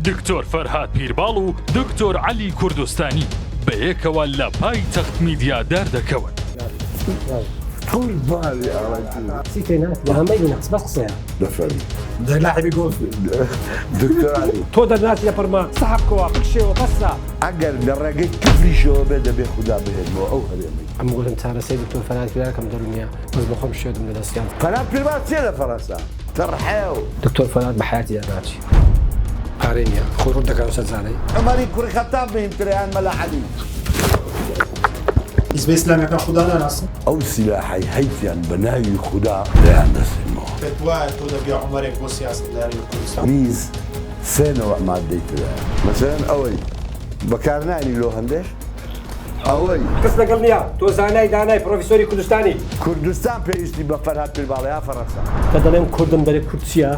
دکتۆر فەرهاد پیرباڵ و دکتۆر عەلی کوردستانی بەیەکەوە لە پایتەخت میدیا دەردەکەون. طول بالي سيتينات بهمي نقص بس قصير دفن ده لاعب يقول دكتور علي تود الناس يا برما صحبكوا بكشي وبسا اگر درجه كفري شو بده بخدا بهدمو او هريمي عم بقول انت على سيد دكتور فلان كذا كم دور المياه بس بخم شو من الاسيان فلا بريمات سيده فرنسا ترحيو دكتور فلان بحياتي يا ناتشي قارينيا خو ردك يا استاذ علي عمري كوري خطاب بهم تريان ملا علي حزب اسلامي كان خدا ناس او سلاحي هيتيان بناي خدا لا عندس المو فتوى تودا بيا عمرك بو سياسه داري الكردستان ميز سنه ما ديت مثلا اوي بكارناني لو هندش اوي بس نقلنيا تو زاناي داناي بروفيسوري كردستاني كردستان بيشتي بفرهاد بالباليا فرنسا بدلهم كردم دري كردسيا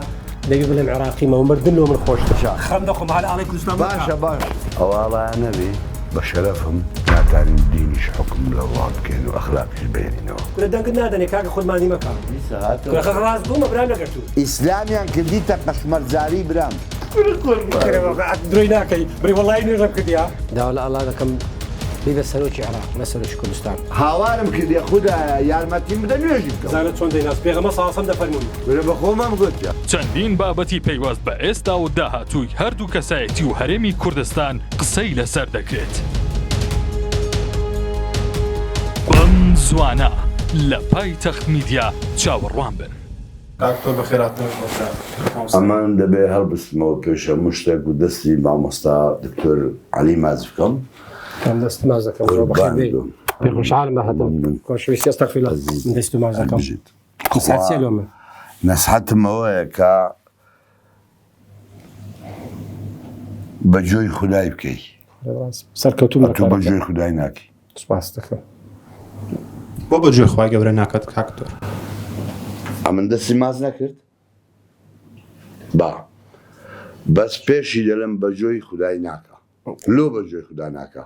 دقيق بالهم عراقي ما ومردن له من خوش تشا خندقهم على علي كردستان باشا والله يا نبي بشرفهم لا تعلم دينيش حكم لله كانوا اخلاق البيننا كنا دقنا دني كاك خذ ماني مكان كنا خلاص بوما برانا قرتو اسلاميا كديتا قشمرزاري برام درويناكي بري والله اني رب كديا دا والله الله كم بيبس سلوكي عراق ما سلوكي كردستان هاوارم كدي خدا يارمتي بدن يجيب زانت شلون ديناس بيغما صاصم دفرموني ولا بخوما مقلت چەندین بابەتی پەیوەست بە ئێستا و داهاتووی هەردوو کەسایەتی و هەرێمی کوردستان قسەی لەسەر دەکرێت. بەم زوانە لە پایتەخت میدیا چاوەڕوان بن. دكتور بخيرات امان دبي هربسمو بيشا مشتاق ودستي مع مستا دكتور علي مازفكم كم دست مازكم بخير بيخش عالم هذا كوش بيس يستغفر الله من دست مازكم نسحت سلوم نسحت موايا بجوي خداي بكي سركوتو تو بجوي خداي ناكي سباستك بو بجوي خواه قبل ناكد دكتور ئەمن دەستی ماز نەکرد با بەس پێشی دەڵم بەجۆی خودای ناکە لۆ بەجۆی خوددا ناکە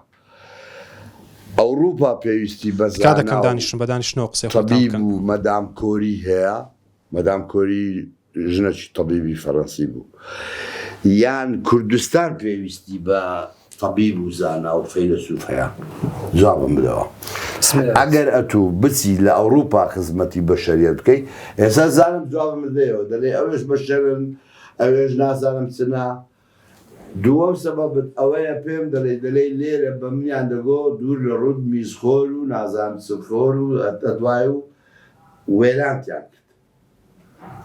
ئەوروپا پێویستی کادەکەم دانیشتن بە دانیشتنەوە قسەی تەبیب و مەدام کۆری هەیە مەدام کۆری ژنەکی تەبیبی فەڕەنسی بوو یان کوردستان پێویستی بە تەبیب و زانا و فەیلسوف هەیە جوابم بدەوە ئەگەر ئەتوو بچی لە ئەوروپا خزمەتی بەشەریەت بکەیت ئێستا زانم جوابم بدەیەوە دەڵێ ئەوێش بەشەرن ئەوێش نازانم چنا دووەم سەبەبت ئەوەیە پێم دەڵێ لێرە بە منیان دەگۆ دوور لە ڕوود میزخۆر و نازانم چخۆر و ئەتەدوای و وێرانتیان کرد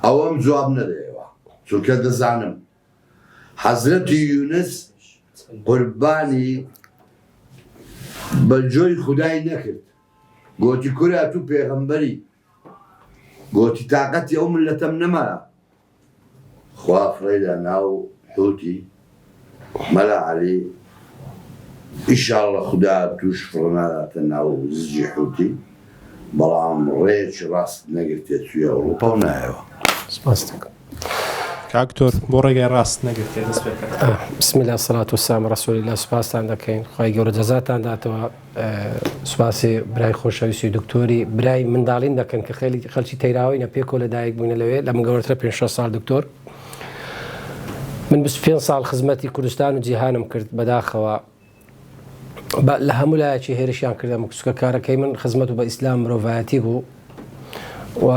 ئەوەم جواب نەدەیەوە چونکە دەزانم حەزرەتی یونس قوربانی بەجۆی خودای نەکرد گۆتی کورا تو پێغەمبەری گۆتی تااقەتی ئەو ملەتەم نەمایە خوا فڕێدا ناو حوتی مەلا عەلی ئیشاڵڵە خوددا توش فڕناداتە ناو زجی حوتی بەڵام ڕێکی ڕاست نەگرتێت توی ئەوروپا و نایەوە سباستك دكتور بو ڕێگای ڕاست نەگرتێت دەست پێ بسم الله الصلاة والسلام رسول الله سپاسان دەکەین خی گەورە جەزاتان داتەوە سوپاسی برای خۆشەویستی دکتۆری برای منداڵین دەکەن کە خێلی خەلکی تەیراوینە پێکۆ لەدایک بووینە لەوێ لە من گەورەترە 5 ساڵ دکتۆر من 25 ساڵ خزمەتی کوردستان و جیهانم کرد بەداخەوە لە هەموو لایەکی هێرشیان کردم کچکە کارەکەی من خزمەت و بە ئیسلام مرۆڤایەتی بوو و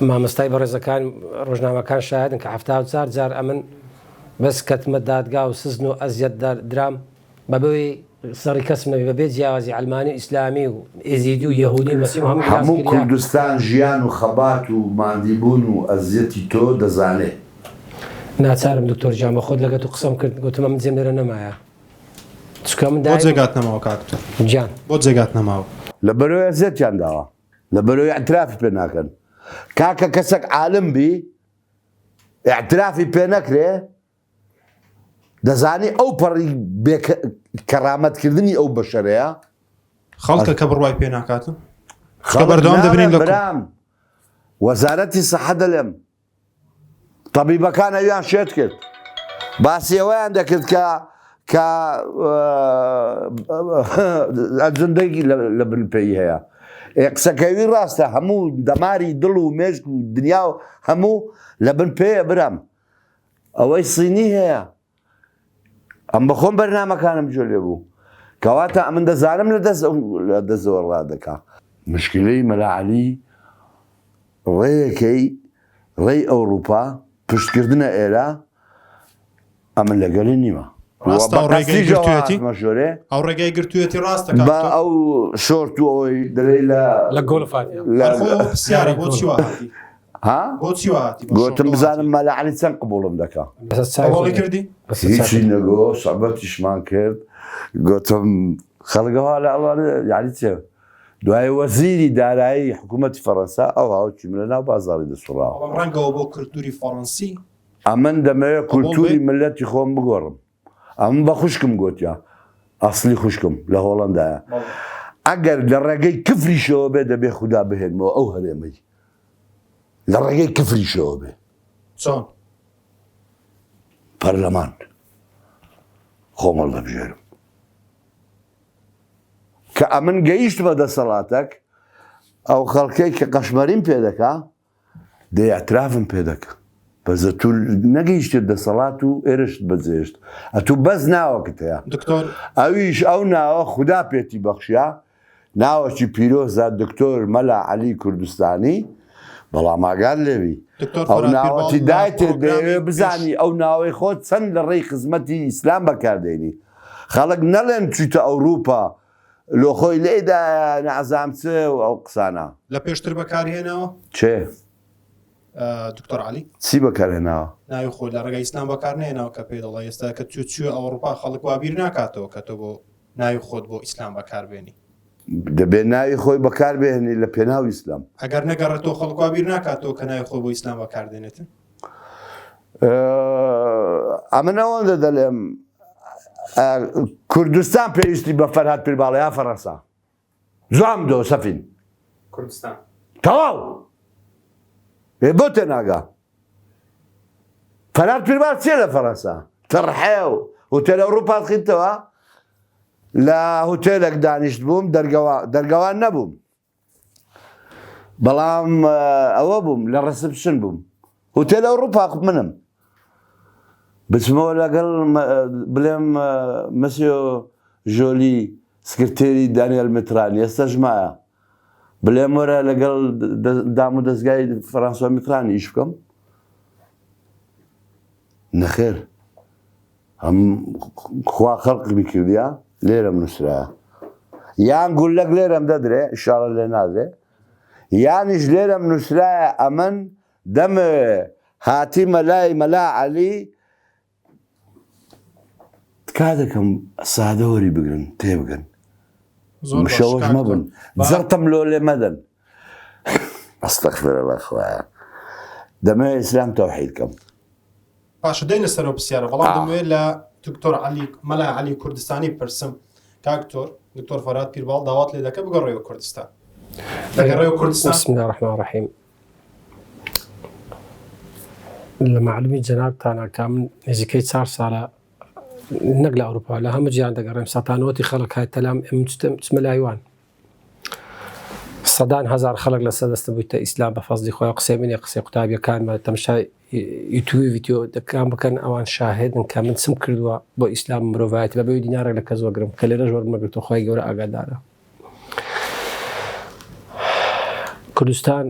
مامۆستای بەڕێزەکان ڕۆژنامەکان شایدن کە 74 جار ئەمن بەس کەتمە دادگا و سزن و ئەزیەت درام بەبەوەی سەڕی کەسم نەبێ بەبێ جیاوازی ئەلمانی و ئیسلامی و ئێزیدی و یەهودی مەسیح هەموو کوردستان ژیان و خەبات و ماندیبوون و ئەزیەتی تۆ دەزانێ ناچارم دکتۆر جان بە خۆت لەگەت و قسەم کرد گوتمە من جێم لێرە نەمایە چکە من بۆ جێگات نەماوە کاکتۆر جان بۆ جێگات نەماوە لە بەرەوەی ئەزیەتیان داوە لە بەرەوەی ئەترافی پێ ناکەن کاکە کەسێک عالم بی ئەعترافی پێ نەکرێ دەزانی ئەو پەڕی کەرامەتکردنی ئەو بەشەرەیە خەڵکە کە بڕوای پێ ناکاتن بەردەوام دەبنین لە برام وەزارەتی سەحە دەڵێم تەبیبەکان ئەویان شێت کرد باسی ئەوەیان دەکرد کە ئەجندەی لە بنپێی هەیە قسەکەوی ڕاستە هەموو دەماری دڵ و مێشک و دنیا و هەموو لە بن پێیە برام ئەوەی سینی هەیە ئەم بەخۆم بەرنامەکانم جۆ لێ بوو کەواتە من دەزانم لە دەستەوە ڕادەکا مشکلەی مەلا عەلی ڕێیەکەی ڕێی ئەوروپا پشتکردنە ئێرە ئەمن لەگەڵی نیمە ڕاستە ئەو ڕێگەی گرتوێتی مەژۆرێ ئەو ڕێگەی گرتوێتی ڕاستە بە ئەو شۆرت و ئەوەی دەڵێ لە گۆڵ فاتیە پرسیارە بۆچی وهاتی ها بۆچی وهاتی گوتم بزانم مەلا عەلی چەند قبوڵم دەکا هەواڵی کردی هیچی نەگۆ سەحبەتیشمان کرد گوتم خەڵگەوا لە ئەڵوانە یعنی چێ دوای وەزیری دارایی حکوومەتی فەڕەنسا ئەو هاوچی منە ناو بازاڕی دەسوڕاوە ئەوەم ڕەنگەوە بۆ کولتوری فەڕەنسی ئەمن دەمەوێت کولتوری ملەتی خۆم بگۆڕم ئەمن بە خوشکم گوتیا ئەسلی خوشکم لە هۆڵندایە ئەگەر لە ڕێگەی کفریشەوە بێ دەبێ خوددا بهێنمەوە ئەو هەرێمەی لە ڕێگەی کفریشەوە بێ چۆن پەرلەمان خۆمەڵ دەبژێرم کە ئەمن گەیشت بە دەسەڵاتێک ئەو خەڵکەی کە قەشمەریم پێ دەکا دەیەترافم پێ دەکە بەزە تو نەگەیشتێت دەسەڵات و ئێرشت بەجێشت ئەتو بەس ناوەکت هەیە دکتۆر ئەویش ئەو ناوە خوددا پێتی بەخشیا ناوەکی پیرۆزە دکتۆر مەلا عەلی کوردستانی بەڵام ئاگار لێوی ئەو ناوەتی دایتێ دەیەوێ بزانی ئەو ناوەی خۆت چەند لە ڕێی خزمەتی ئیسلام بەکاردێنی خەڵک نەڵێن چیتە ئەوروپا لۆ خۆی لێدا نەعەزامچێ و ئەو قسانە لە پێشتر بەکارهێنەوە چێ دکتۆر عەلی چی بەکارهێناوە ناوی خۆی لە ڕێگەی ئیسلام بەکارنێنەوە کە پێ دەڵێ ئێستا کە چوە ئەوروپا خەڵک وابیر ناکاتەوە کە تۆ بۆ ناوی خۆت بۆ ئیسلام بەکاربێنی دەبێت ناوی خۆی بەکاربێنی لە پێناو ئیسلام ئەگەر نەگەڕێتەوە خەڵک وابیر ناکاتەوە کە ناوی خۆی بۆ ئیسلام بەکاردێنێتن ئەمن ئەوەندە دەڵێم کوردستان پێویستی بە فەرهاد پیرباڵە یا فەڕەنسا زوام دۆ سەفین کوردستان تەواو بۆ تێناگا فەرهاد پیرباڵ چێ لە فەڕەنسا تڕحێ و هۆتێل ئەوروپا خیتەوە لە هۆتێلێک دانیشت بووم دەرگەوان نەبووم بەڵام ئەوە بووم لە ڕەسپشن بووم هۆتێل ئەوروپا منم بچمەوە لەگەڵ بڵێم مەسیۆ ژۆلی سکرتێری دانیێل میترانی ئێستا ژمایە بڵێم وەرە لەگەڵ دام و دەستگای فەڕەنسا میترانی ئیش بکەم نەخێر هەم خوا خەڵقی کردیا لێرەم نووسرایە یان گولەک لێرەم دەدرێ ئیشاڵە لێ نادرێ یانیش لێرەم نووسرایە ئەمن دەمەوێ هاتیمە لای مەلا عەلی کاتێکم سادەوەری بگرن تێبگەن مشەوەش مەبن زەرتم لۆ لێ مەدەن ئەستەغفیرەڵڵا خوایە دەمەوێت ئیسلام تەوحید کەم پاشە دێنە سەرەوە پرسیارە بەڵام دەمەوێت لە دکتۆر عەلی مەلا عەلی کوردستانی پرسم کاکتۆر دکتۆر فەرهاد پیرباڵ داوات لێ دەکە بگەڕێەوە کوردستان دەگەڕێەوە کوردستان بسم الله الرحمن الرحیم لە معلومی جەنابتانە کە من نزیکەی 4 ساڵە نەک لە ئەوروپا لە هەموو جیان دەگەڕێم سەتانەوەتی خەڵک هات تەلام چمە لایوان سەدان هەزار خەڵک لە سەدەستە بوویتە ئیسلام بە فەزلی خۆی قسەی منێ قسەی قوتابیەکانمە تەماشای یوتیوب ڤیدیۆ دەکان بکەن ئەوان شاهدن کە من چم کردووە بۆ ئیسلام مرۆڤایەتی بە بەوەی دینارێک لە کەس وەگرم کە لێرە ژۆر مەگرتەوە خۆی گەورە ئاگادارە کوردستان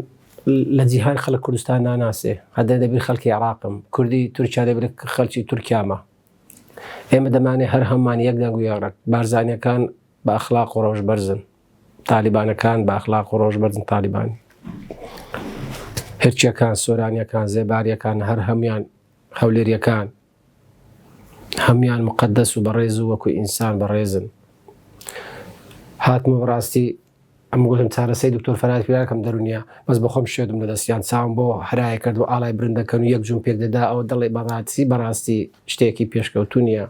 لە جیهان خەڵک کوردستان ناناسێ هەدە دەبیر خەڵکی عێراقم کوردی تورکیا دەبێت خەڵکی تورکیامە ئێمە دەمانێ هەر هەممان یەک دەنگ و یەکڕک بارزانیەکان بە ئەخلاق و ڕۆژ بەرزن تالیبانەکان بە ئەخلاق و ڕۆژ بەرزن تالیبانی هێرچیەکان سۆرانیەکان زێباریەکان هەر هەمیان هەولێریەکان هەمیان مقدەس و بەڕێز و وەکو ئینسان بەڕێزن هاتمە بەڕاستی ئەم گوتم چارەسەی دکتۆر فەرهاد پیرباڵەکەم دەرونیە بەس بەخۆم شێدم لە دەستیان چاوم بۆ هەرایە کرد و ئاڵای برندەکەن و یەک جوم پێک دەدا ئەوە دەڵێ بەڕاستی شتێکی پێشکەوتو نییە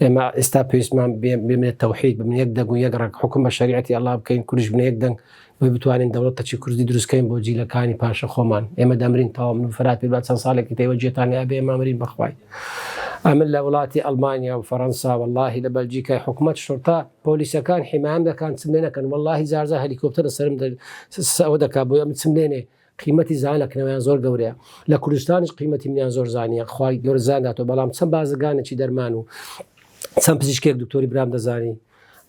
ئێمە ئێستا پێویستمان بێمێت تەوحید بمن یەک دەنگ و یەک ڕێک حکم بە شەریعەتی ئەڵڵا بکەین کوردیش بنە یەک دەنگ وی بتوانین دەوڵەتەکی کوردی دروستکەین بۆ جیلەکانی پاشە خۆمان ئێمە دەمرین تەواو من فەرهاد پیرباڵ چەند ساڵێکی تێوە جێتانی ئەبێ ئێمەمرین بەخوای ئەمن لە وڵاتی ئەڵمانیا و فەڕەنسا واللهی لە بەلجیکای حکومەت شۆرتا پۆلیسەکان حیمایەم دەکەن چملێنەکەن واللهی زارزە هەلیکۆپتەرە سەرم ئەوە دەکا بۆ ئەم چملێنێ قیمەتی زانەکەنەوەیان زۆر گەورەیە لە کوردستانیش قیمەتی منیان زۆر زانیە خوای گەورە زانداتەوە بەڵام چەند بازرگانێکی دەرمان و چەند پزیشکێک دکتۆری برام دەزانی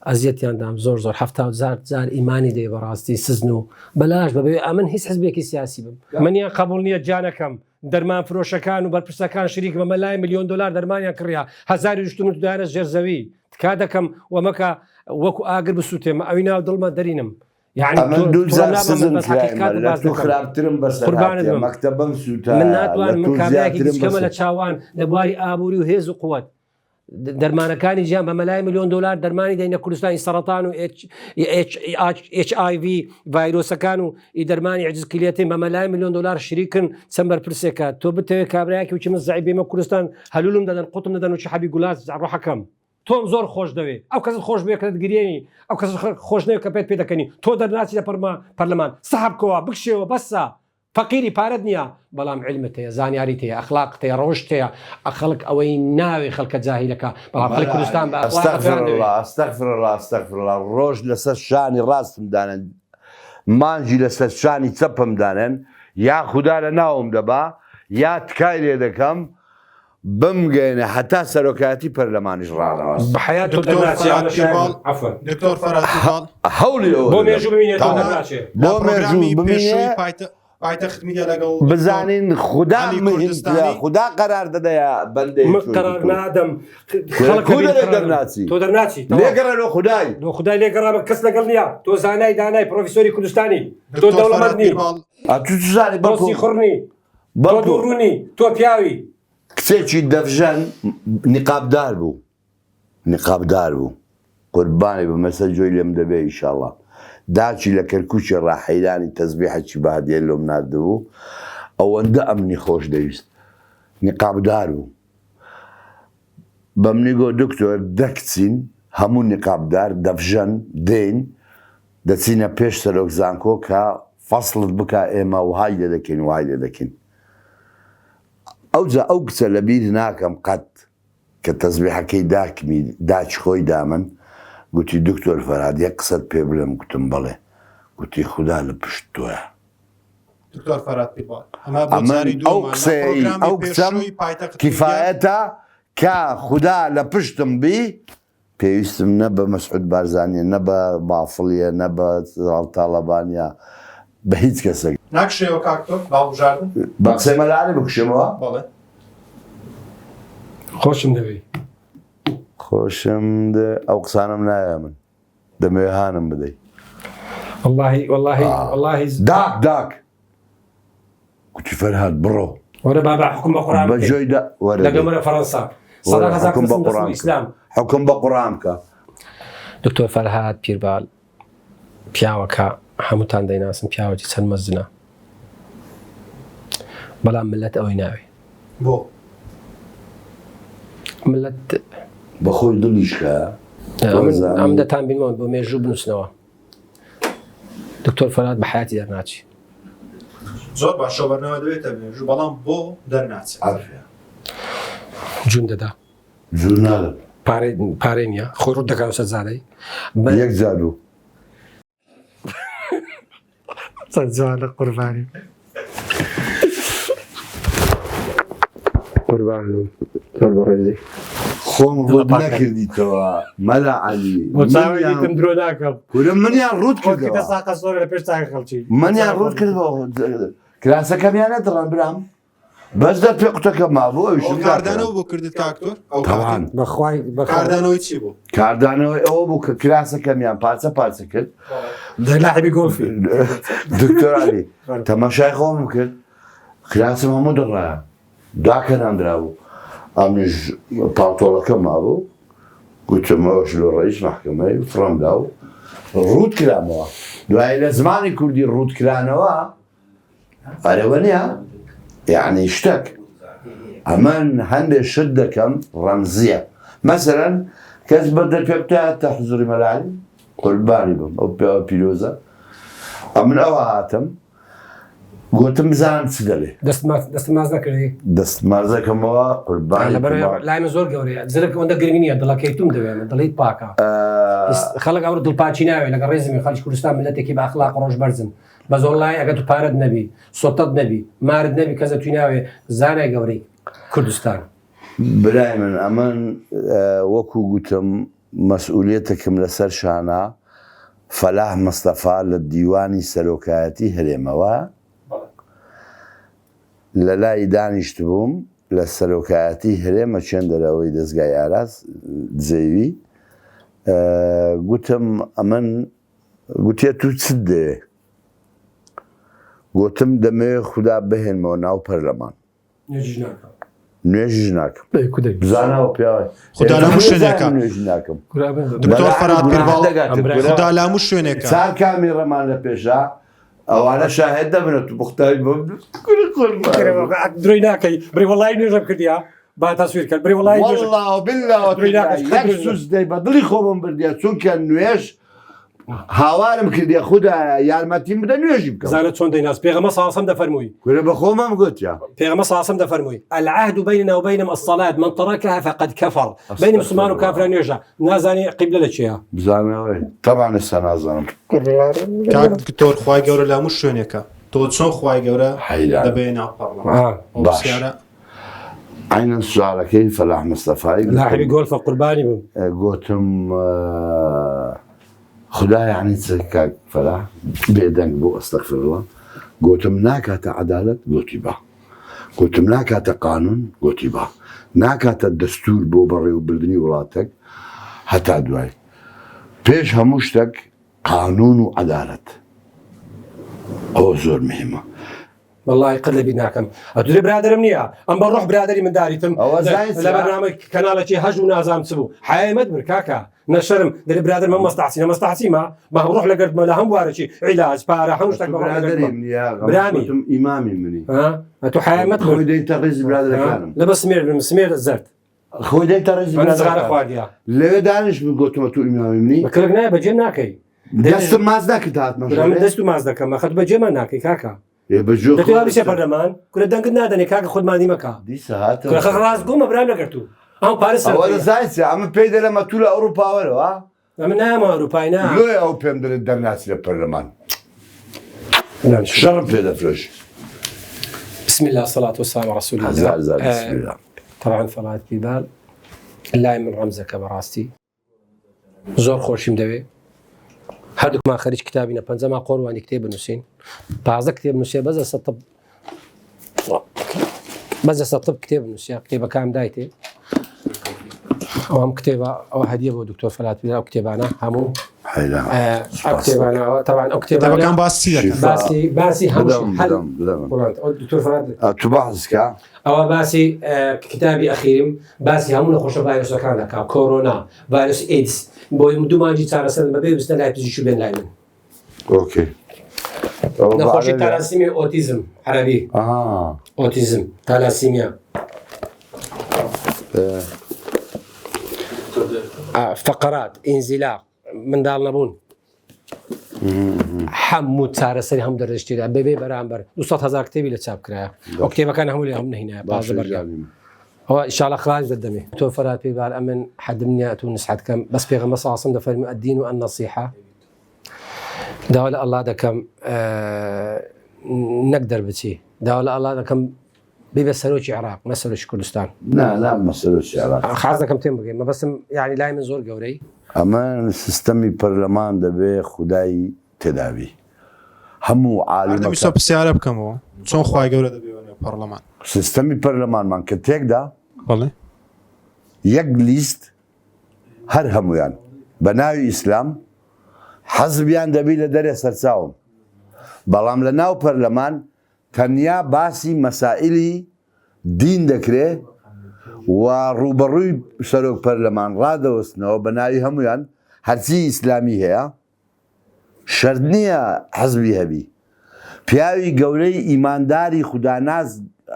ئەزیەتیاندام زۆر 70,000 ئیمانی دێ بەڕاستی سزن و بەلاش بەبێ ئەمن هیچ حزبێکی سیاسی بم منیان قبول نییە جانەکەم دەرمان فرۆشەکان و بەرپرسەکان شریک بە مەلای $1,000,000 دەرمانیان کڕیا 1000 دانە ژێرزەوی تکا دەکەم وەمەکە وەکو ئاگر بسووتێمە ئەوی ناو دڵمە دەرینم خراپترم مەکتەبم سووتە من ناتوان من کابراایکی دیکەمە لە چاوان لە بواری ئابووری و هێز و قووەت دەرمانەکانی گیان بە مەلای $1,000,000 دەرمانی دەینە کوردستانی سەرەتان و HIV ڤایرۆسەکان و دەرمانی عجزکلیەتین بە مەلای $1,000,000 شریکن چەند بەرپرسێکە تۆ بتەوێت کابراایکی وچی من زعی بێمە کوردستان هەلولم دەدەن قوتم دەدەن و چی حەبی گولاس ڕۆحەکەم تۆم زۆر خۆش دەوێت ئەو کەس خۆش بێ کە دەگرێنی ئەو کەس خۆش نەوێت کە پێت پێ دەکەنی تۆ دەرناچی لە پەرلەمان سەحەبکەوە بکشێەوە بەسە فەقیری پارەت نییە بەڵام علمت هەیە زانیاریت هەیە ئەخلاقت هەیە ڕۆژت هەیە خەڵک ئەوەی ناوێ خەڵکە جاهیلەکە بەڵام خەڵکی کوردستان ئەستەغفرڵڵا ڕۆژ لەسەر شانی ڕاستم دانن مانجی لەسەر شانی چەپم دانن یا خودا لە ناوم دەبا یا تکای لێ دەکەم بمگەێنە هەتا سەرۆکایەتی پەرلەمانیش ڕاڕاست بەحیات دکتۆر فەرات پیرباڵ هەوڵی بۆ مێژوو ببینێت بۆ مێژوو ببینێ پایتەخت میدیا لەگەڵ بزانین خدا قەرار دەدەیە بەندەی قەرار نادەم دەرناچی تۆ دەرناچی لێگەڕێنەوە خودای خدای لێگەڕامە کەس لەگەڵ نییە تۆ زانای دانای پرۆفیسۆری کوردستانی تۆ دەوڵەمەندنی زانی بەڵسی خوڕنی تۆ دووڕوونی تۆ پیاوی کچێکی دەفژەن نقابدار بوو قوربانی بە مەسە جۆی لێم دەبێ ئیشاڵڵا داچی لە کەرکوچی ڕاحەیرانی تەزبیحەکی بەهادیە لۆم ناردبوو ئەوەندە ئەمنی خۆش دەویست نقابدار بوو بەمنی گۆ دکتۆر دەکچین هەموو نقابدار دەفژەن دێن دەچینە پێش سەرۆک زانکۆ کە فەسڵت بکە ئێمە وهای لێ دەکەین وهای لێ دەکەین ئەوجا ئەو کچە لە بیر ناکەم قەت کە تەزبیحەکەی داچ خۆی دامن گوتی دکتۆر فەرهاد یەک قسەت پێ بڵێم گوتم بەڵێ گوتی خودا لە پشت تۆیە دکتۆر فەرات پیرباڵ ئەو قسەی ئەو قسەم کیفایەتە کە خودا لە پشتم بی پێویستم نە بە مەسعود بارزانیە نە بە بافڵیە نە بە تاڵەبانیا بە هیچ کەسێک ناکشێەوە کاکتۆر باڵبژاردن بە قسەی مەلانی بکشێمەوە بەڵێ خۆشم دەوێ خۆشم ئەو قسانم نایە من دەمەوێ هانم بدەیت والله داک گوتی فەرهاد بڕۆ وەرە بابا حکم بە قورئان بە جۆی لەگەمەرە فەڕەنسا حکم بە قورئان بکە دکتۆر فەرهاد پیرباڵ پیاوەکە هەمووتان دەیناسم پیاوەکی چەند مەزنە بەڵام ملەت ئەوەی ناوێ بۆ ملەت بەخۆی دڵیشکە ئەم دەتان بینەوە بۆ مێژوو بنووسنەوە دکتۆر فەرهاد بە حیاتی دەرناچی زۆر باش شەوبەرنەوە دەوێتە مێژوو بەڵام بۆ دەرناچێت جون دەدا جورنالە پارەی نییە خۆی ڕوو دەکەم سەرزادەی یەک جادو جوانە قوربانی قوربان ڕێزی خۆم بۆ نەکردیتەوە مەلا عەلی تم درۆ ناکەم کورم منیان ڕوود کردەوە ساقە سۆر لە پێش چاوی خەڵکی منیان ڕوود کردەوە کراسەکەمیان نەدڕان برام بەس دە پێ قوتەکە مابوو ئەویشم کاردانەوە بۆ کردت کاکتۆر تەوان بەخوای کاردانەوەی چی بوو کاردانەوەی ئەوە بوو کە کراسەکەمیان پارچە کرد لاعبی گۆڵفی دکتۆر عەلی تەماشای خۆمم کرد کراسم هەموو دڕایە داکەناندرا بوو ئەمیش پاڵتۆڵەکەم مابوو گوتم ئەوەش لە ڕئیس مەحکەمەی فڕەمدا و ڕوود کرامەوە دوای لە زمانی کوردی ڕوودکرانەوە ئەرەوە نییە یعنی شتێک ئەمن هەندێک شت دەکەم ڕەمزیە مەسەرەن کەس بەردە پێ بتایە تا حزوری مەلای قوربانی بم ئەو پێوە پیرۆزە ئەمن ئەوە هاتم گوتم بزانم چ دەڵێ دەست ماز نەکردی دەست مازەکەمەوە قوربانی لای من زۆر گەورەیە زرک ئەوەندە گرنگ نییە دڵەکەی توم دەوێت دڵیت پاکە خەڵک ئەوە دڵپاچی ناوێت لەگە ڕێزمی خەڵکی کوردستان ملەتێکی بە ئەخلاق ڕۆژ بەرزن بە زۆرڵای ئەگە تو پارەت نەبی سۆتەت نەبی مارت نەبی کەسە توی ناوێ زانای گەورەی کوردستان برای من ئەمن وەکو گوتم مەسئولیەتێکم لەسەر شانە فەلاح مستەفا لە دیوانی سەرۆکایەتی هەرێمەوە لە لای دانیشت بووم لە سەرۆکایەتی هەرێمە چێن دەرەوەی دەستگای ئاراز جێوی گوتم ئەمن گوتێت تو چت دەوێ گوتم دەمەوێت خوددا بهێنمەوە ناو پەرلەمان نوێژیش ناکەم بزانەوە پیاوە خوددا لە هەموو شوێنێکە نوێژی ناکەم دکتۆر فەرات پیرباڵ خوددا لە هەموو شوێنێکە چار کامی ڕەمان لە پێشە ئەوانە شاهێد دەبنێت و بختاری درۆی ناکەی بڕی وەڵای نوێژەم کردیا با تاسویر کرد بڕی وەڵای سوس دەی بە دڵی خۆمم بردیا چونکە نوێژ هاوارم کردیا خوددا یارمەتیم بدە نوێژی بکەم زانە چۆن دەیناس پێغەمە ساسم دەفەرمووی گورە بە خۆمەم گوتیا پێغەمە ساسم دەفەرمووی العهد بيننا وبينهم الصلاة من تركها فقد كفر بين مسلمان و کافران نوێژە نازانی قیبلە لە چێە بزانەوەی تەبان ئێستا نازانم کاک دکتۆر خوای گەورە لە هەموو شوێنێکە تۆ چۆن خوای گەورە حەیران. دەبێ ناو پەرلەمان باش. عینەن سوالەکەی فەلاح مستەفای لاعبی گۆلفە قوربانی بووم گوتم خدا یعنی چ کاک فەلاح بێدەنگ بۆ ئەستەغفیرڵڵا گوتم ناکاتە عەدالەت گوتی با گوتم ناکاتە قانون گوتی با ناکاتە دەستور بۆ بەڕێوەبردننی وڵاتێک هەتا دوای پێش هەموو شتێک قانون و عەدالەت ئەوە زۆر مهمە والله قد لبي ناكم ادري برادرم نيا ام بروح برادري من داريتم أو زين لا برنامج كنالتي هج ونازام تسبو حي مدبر كاكا نشرم دري برادر ما مستعصي ما بروح لقرد ما لهم وارشي علاج بارا حوش تك برادري برامي امامي مني ها تو حي مدبر خوي دي ترز برادر كانم لا بس سمير الزرت خوي دي ترز من صغار برادر اخواتيا لا دانش بقولتم تو امامي مني بكلنا بجي ناكي دست مازدك تاعت من دستو مازدك ما خد بجي ما ناكي كاكا بجو دەتوانێت بچێ پەرلەمان کورە دەنگت نادەنێ کاکە خودمانی مەکە دي ساعات کورە خەق ڕاست گومە برام نەکردو ئەو پارە ولا زايد اما بيد لما طول اوروبا ولا ئەمە نامە ئەوروپای نا لو او بيم در الناس للبرلمان شرم بيد فلوش بسم الله الصلاة والسلام على رسول الله بسم الله طبعا فڵات پیبال لای من ڕەمزەکە بەڕاستی زۆر خۆشیم دەوێ هەردووکمان خەریج کتابینە پەنجەما قۆڕوانی کتێب بنووسین 15 کتێب نووسێ بەزە سەتب کتێب نووسیا کتێبەکەم دایتێ ئەوم کتێبە ئەوە هەدیە بۆ دکتۆر فەلات پیرا ئەو کتێبانە هەموو کتێبانەوە تەوان ئەو کتێبەکان باسی دەکەن باسی دکتۆر فەلات تو بحثك ئەوە باسی کتابی ئەخیرم باسی هەموو نەخۆشە ڤایرۆسەکان دەکات کۆرۆنا ڤایرۆس ئیدس بۆی دوومانجی چارەسەر بەبێ وستە لای پزیشکی بێن لای من اوكي نەخۆشی تالاسیمی ئۆتیزم عەرەبی ئۆتیزم تالاسیمیا فقرات ئینزیلاق منداڵ نەبوون هەموو چارەسەری هەم دەردەشتێدا بەبێ بەرامبەر 200,000 کتێبی لە چاپ کرایە ئەو کتێبەکان هەموو لێ هەم نهێنایە باز بەرگام هو إن شاء الله خراج دەمێ تۆ فەرات پێی بار ئەمن حەدم نیە تو نسحەت کەم بەس پێغەمبەر صلی الله علیه و سلم دەفەرمێ الدین و النصیحة داوا لە ئەڵڵا دەکەم نەک دەربچی داوا لە ئەڵڵا دەکەم بێ بە سەرۆکی عێراق نە سەرۆکی کوردستان لا مسألة عراق خاز دەکەم تێم بگەین مەبەستم یعنی لای من زۆر گەورەی ئەمە سیستەمی پەرلەمان دەبێ خودایی تێداوی هەموو عالم سۆ پرسیارە بکەمەوە چۆن خوای گەورە دەبێت پەرلەمان سیستەمی پەرلەمانمان کە تێکدا بەڵێ یەک لیست هەر هەمویان بە ناوی ئیسلام حەزبیان دەبی لە دەرێ سەرچاوم بەڵام لە ناو پەرلەمان تەنیا باسی مەسائلی دین دەکرێ و ڕوبەڕووی سەرۆک پەرلەمان ڕادەوەستنەوە بە ناوی هەمویان هەرچی ئیسلامی هەیە شەرت نییە حەزبی هەبی پیاوی گەورەی ئیمانداری خوداناز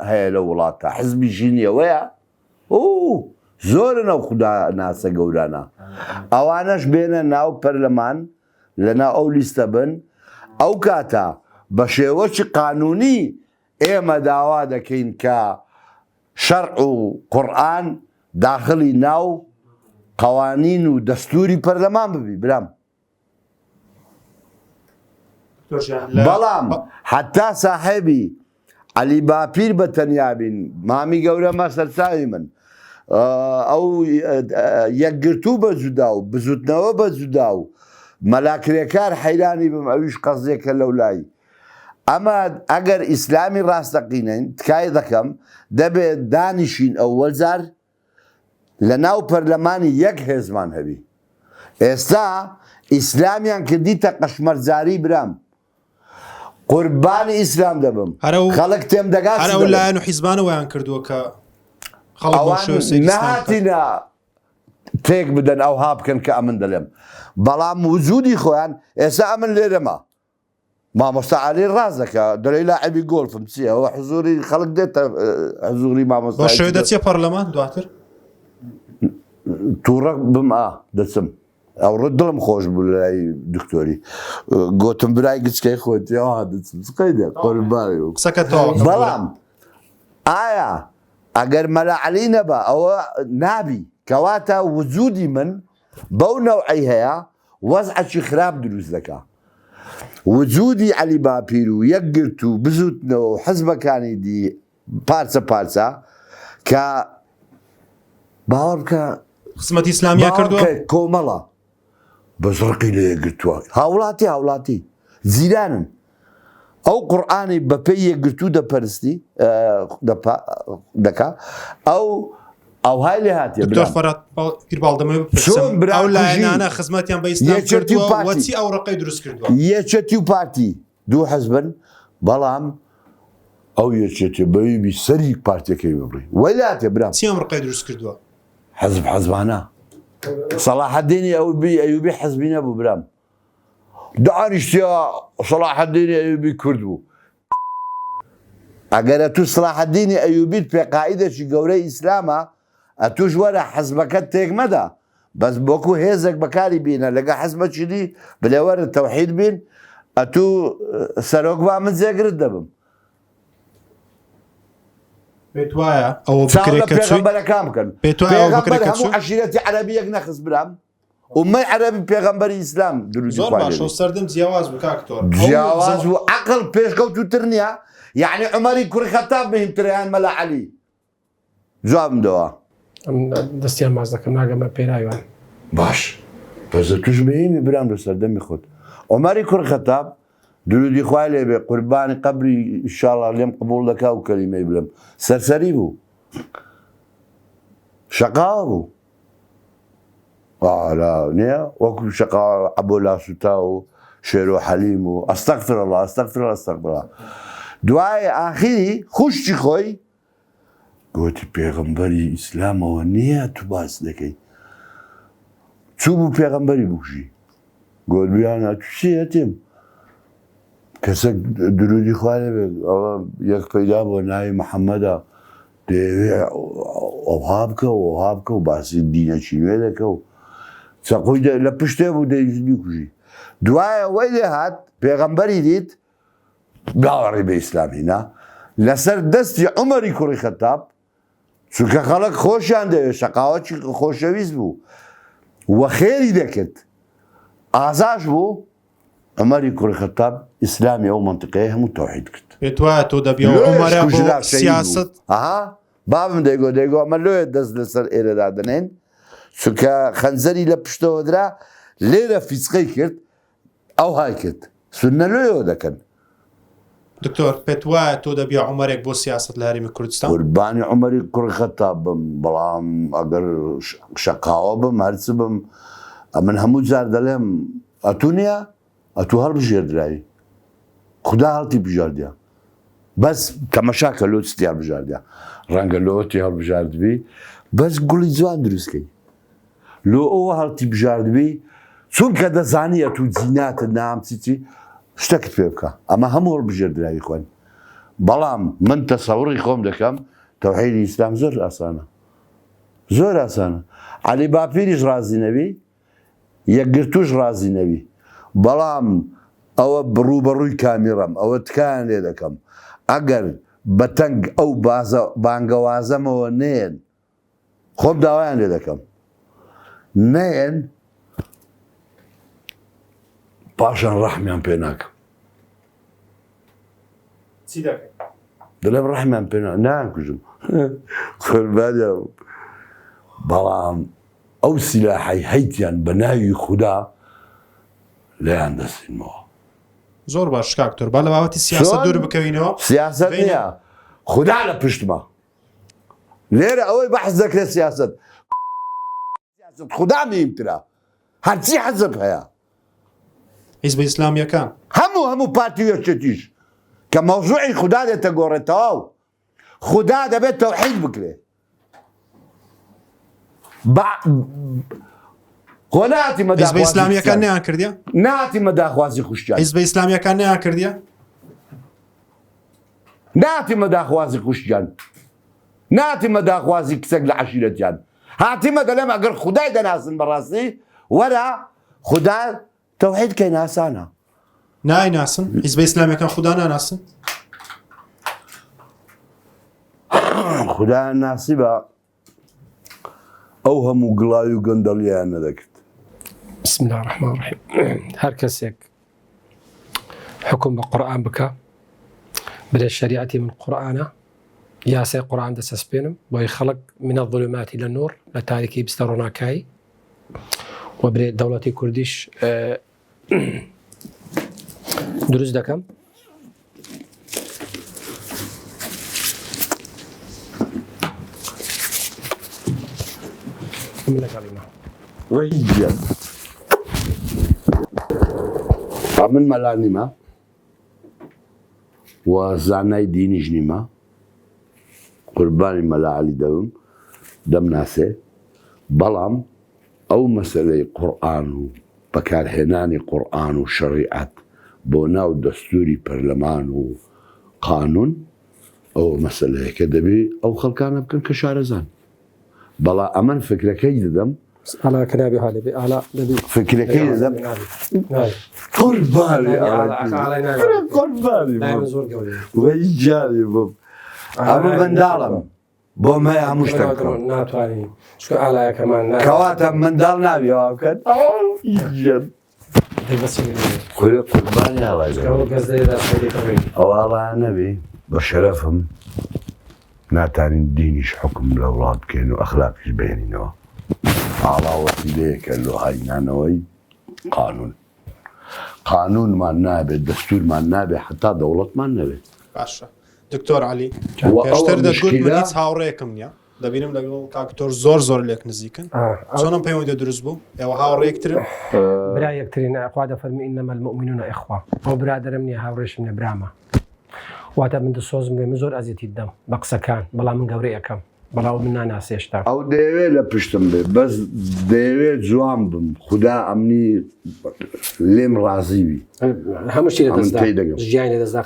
هەیە لە وڵاتە حزبی ژینیەوەیە زۆرن ئەو خوداناسە گەورانە ئەوانەش بێنە ناو پەرلەمان لەناو ئەو لیستە بن ئەو کاتە بە شێوەی قانونی ئێمە داوا دەکەین کە شەرع و قورئان داخلی ناو قوانین و دەستوری پەرلەمان ببی برام بەڵام حتا ساحێبی عەلی باپیر بە تەنیا بین مامی گەورەمە سەرچاوی من ئەو یەکگرتوو بە جودا و بزوتنەوە بە جودا و مەلاکرێکار حەیرانی بم ئەویش قەزێکە لەو لای ئەمە ئەگەر ئیسلامی ڕاستەقینەن تکای دەکەم دەبێت دانیشین ئەو وەرزار لە ناو پەرلەمانی یەک هێزمان هەبی ئێستا ئیسلامیان کردیتە قەشمەرجاری برام قوربانی ئیسلام دەبم خەڵک تێم دەگات هەر ئەو لایەن و حیزبانەوەیان کردووە کە نەهاتینە تێک بدەن ئەو ها بکەن کە ئەمن دەڵێم بەڵام وجودی خۆیان ئێستا ئەمن لێرەما مامۆستا عالی ڕاز دەکە دەڵێ لاعبی گۆلفم چییە ئەوە حزوری خەڵک دێتە حزوری مامۆستا بە شێوەیە دەچێ پەرلەمان دواتر تووڕە بم دەچم ئەو ڕۆ دڵم خۆش بوو لای دکتۆری گۆتم برای گچکەی خۆتیەوە دەچم سقەی دێ قوربانی قسەکە تەواو بەڵام ئایا ئەگەر مەلاعەلی نەبە ئەوە نابی کەواتە وجودی من بەو نەوعی هەیە وەزعەکی خراپ دروست دەکا وجودی عەلی باپیر و یەکگرت و بزوتنەوە و حزبەکانی دی پارچە پارچە کە باوەڕ بکە خزمەتی ئیسلامیە کردووە کۆمەڵە بەزڕقی لە یەکگرتووە هاوڵاتی زیرانن ئەو قورئانی بەپێی یەکگرتوو دەپەرستی دەکا ئەو های لێ هاتیە دکتۆر فەرات پیرباڵ دەمەوێت بپرسم ئەو لایەنانە خزمەتیان بە ئیسلام کردووە وەچی ئەو ڕقەی دروست کردووە یەکێتی و پارتی دوو حەزبن بەڵام ئەو یەکێتی بەویبی سەری پارتیەکەی ببڕی وەی لە هاتێ برام چی ئەم ڕقەی دروست کردووە حەزبانە سەلاحەدینی ئەیوبی حەزبی نەبوو برام دانیشتیا سەلاحەدینی ئەیوبی کرد بوو ئەگەرە تو سەلاحەدینی ئەیوبیت پێقائیدێکی گەورەی ئیسلامە ئەتوش وەرە حەزبەکەت تێک مەدا بەس بۆکو هێزێک بەکاری بینە لەگە حەزبەکی دی بلێ وەرە تەوحید بین ئەتوو سەرۆک با من جێگرت دەبم پێت وایە ئەوە بکرێت کە پێغەمبەرەکان بکەن پێغەمبەر هەموو عەشیرەتی عەرەبی یەک نەخست برام ومەی عەرەبی پێغەمبەری ئیسلام زۆر باشە و سەردەم جیاواز بوو کاکتۆر جیاواز و عەقڵ پێشکەوتووتر نییە یعنی عومەری کوڕی خەتاب مهمترەیان مەلا عەلی جوابم دەوە دەستیان ماز دەکەم ناگەمە پێراوان باش بەزە توش مهمی برام لە سەردەمی خۆت عومەری کوڕی خەتاب درودی خوای لێ بێ قوربانی قەبری ئینشاڵڵا لێم قبوڵ دەکا و کەلیمەی بڵێم سەرسەری بوو شەقاوە بوو نییە وەکو شەقاوە عەبۆلا سوتا و شێر و حەلیم و ئەستەغفرڵڵا ئەستەغفرڵڵا دوای ئاخیری خوشتی خۆی گوتی پێغەمبەری ئیسلامەوە نییە تو باس دەکەی چوو بوو پێغەمبەری بکوژی گوت بیانە تو چێتیم کەسێک درودی خوای لێ بێ ئەوە یەک پەیدا بۆ ناوی محەممەدە دەیەوێ ئەوها بکە و باسی دینەچی نوێ دەکە و چەقۆی لە پشتێ بوو دەیزنی کوژی دوایە وەی لێ هات پێغەمبەری دیت باوەڕی بە ئیسلامینا لەسەر دەستی عومەری کوڕی خەتاب چونکە خەڵک خۆشیان دەوێت شەقاوەتی خۆشەویست بوو وە خێری دەکرد ئازاش بوو عومەری کوڕی خەتاب ئیسلامی ئەو مەنتیقەیە هەموو تەوحید کرد پێت وایە تۆ دەبیەوە عومەرە بۆ سیاست بابم دەیگۆ ئەمە لێ دەست لەسەر ئێرەدا دەنێن چونکە خەنجەری لە پشتەوە درا لێرە فیسقەی کرد ئەو های کرد سونە لێەوە دەکەن دکتۆر پێت وایە تۆ دەبیە عومەرێک بۆ سیاست لە هەرێمی کوردستان قوربانی عومەری کوڕی خەتاب بم بەڵام ئەگەر شەقاوە بم هەرچ بم من هەموو جار دەڵێم ئەتوو نییە ئەتوو هەڵبژێردرایی خدا هەڵتی بژاردیە بەس تەمەشاکە لۆ ستیار بژاردیە ڕەنگە لۆتی هەڵبژاردبی بەس گوڵی جوان دروستکەی لۆ ئەوە هەڵتی بژاردبی چونکە دەزانی ئەتوو جیناتە نام چیچی شتێکت پێ بکە ئەمە هەموو هەڵبژێردراوی خوێن بەڵام من تەسەوڕی خۆم دەکەم تەوحیدی ئیسلام زۆر ئاسانە زۆر ئاسانە عەلی باپیریش ڕازی نەبی یەکگرتووش ڕازی نەبی بەڵام ئەوە بڕوبەڕووی کامیڕەم ئەوە تکایان لێ دەکەم ئەگەر بەتەنگ ئەو بانگەوازەمەوە نێن خۆم داوایان لێ دەکەم نێن پاشان ڕەحمیان پێ ناکەم دەڵێم ڕەحمیان پێ ناکوژم قوربانیان بەڵام ئەو سیلاحی هەیتیان بە ناوی خوددا لەیان دەستینەوە. زۆر باش کاکتۆر با لە بابەتی سیاست دوور بکەوینەوە. سیاست نییە خوددا لە پشتمە لێرە ئەوەی بەحث دەکرێت سیاست خوددا میمترا هەرچی حەزب هەیە حیزب ئیسلامیەکان هەموو پارتیوەچێتیش کە مەوزوعی خوددا دێتە گۆڕێتەوە و خوددا دەبێت تەوحید بکرێ خۆ ناتی حیزب ئیسلامیەکان نیان کردیە ناتی مەداخوازی خوشتیان حیزب ئیسلامیەکان نیان کردیە ناتی مەداخوازی خوشتیان ناتی مەداخوازی کچێک لە عەشیرەتیان هاتیمە دەڵێم ئەگەر خودای دەناسن بەڕاستی وەرە خوددا تەوحید کەی ناسانە نایناسن حیزب ئیسلامیەکان خوددا ناناسن خوددا ناسی بە ئەو هەموو گڵاوی و گەندەڵیان نەدەکرد. بسم الله الرحمن الرحیم هەر کەسێک حکم بە قورئان بکە برێ شریعەتی من قورئانە یاسای قورئان دەسەسپێنم بۆی خەڵک من الظلمات إلى النور لە تاریکی بستە ڕۆناکایی و برێ دەوڵەتی کوردیش دروست دەکەم. من لەگەڵیمە وەیجیان من مەلا نیمە و زانای دینیش نیمە قوربانی مەلا عەلی دەبم دەمناسێ بەڵام ئەو مەسەلەی قورئان و بەکارهێنانی قورئان و شەریعەت بۆ ناو دەستوری پەرلەمان و قانون ئەو مەسەلەیەکە دەبێ ئەو خەڵکانە بکەن کە شارەزان بەڵام ئەمەن فکرەکەی دەدەم ئالا کەنابی هاالێ ئالا فکرەکەی دەدەم قوربانی وەیجاری بم ئەمە منداڵم بۆ مای هەموو شتێک ناتوانین ئالایەکەمان کەواتە منداڵ ناویەوە بکەن قوربانی ئەوواڵیان نەبێ بە شەرەفم ناتانین دینیش حکم لە وڵات بکەین و ئەخلاقیش بێنینەوە ئاڵاوەتی لەیەکە لۆهاینانەوەی قانونمان نابێت دەستورمان نابێت حتا دەوڵەتمان نەبێت. باشە دکتۆر عەلی پێشتر دەتگوت من هیچ هاوڕێیەکم نییە دەبینم لەگەڵ کاکتۆر زۆر لێک نزیکن چۆنم پەیوەندی دروست بوو ئێوە هاوڕێیەکترن برا یەکترین خوا دەفەرمی ئینەمە المؤمنون ئیخوا ئەو برادەرم نییە هاوڕێشم نیە برامە واتە من دەسۆزم لێ من زۆر ئەزیەتی دەم بە قسەکان بەڵام من گەورەی ئەەکەم بەڵاو من ناناسێشتا ئەو دەیەوێت لە پشتم بێ بەس دەیەوێت جوان بم خوددا ئەمنی لێم ڕازیوی هەموو شتێ ژیان لەدەستدا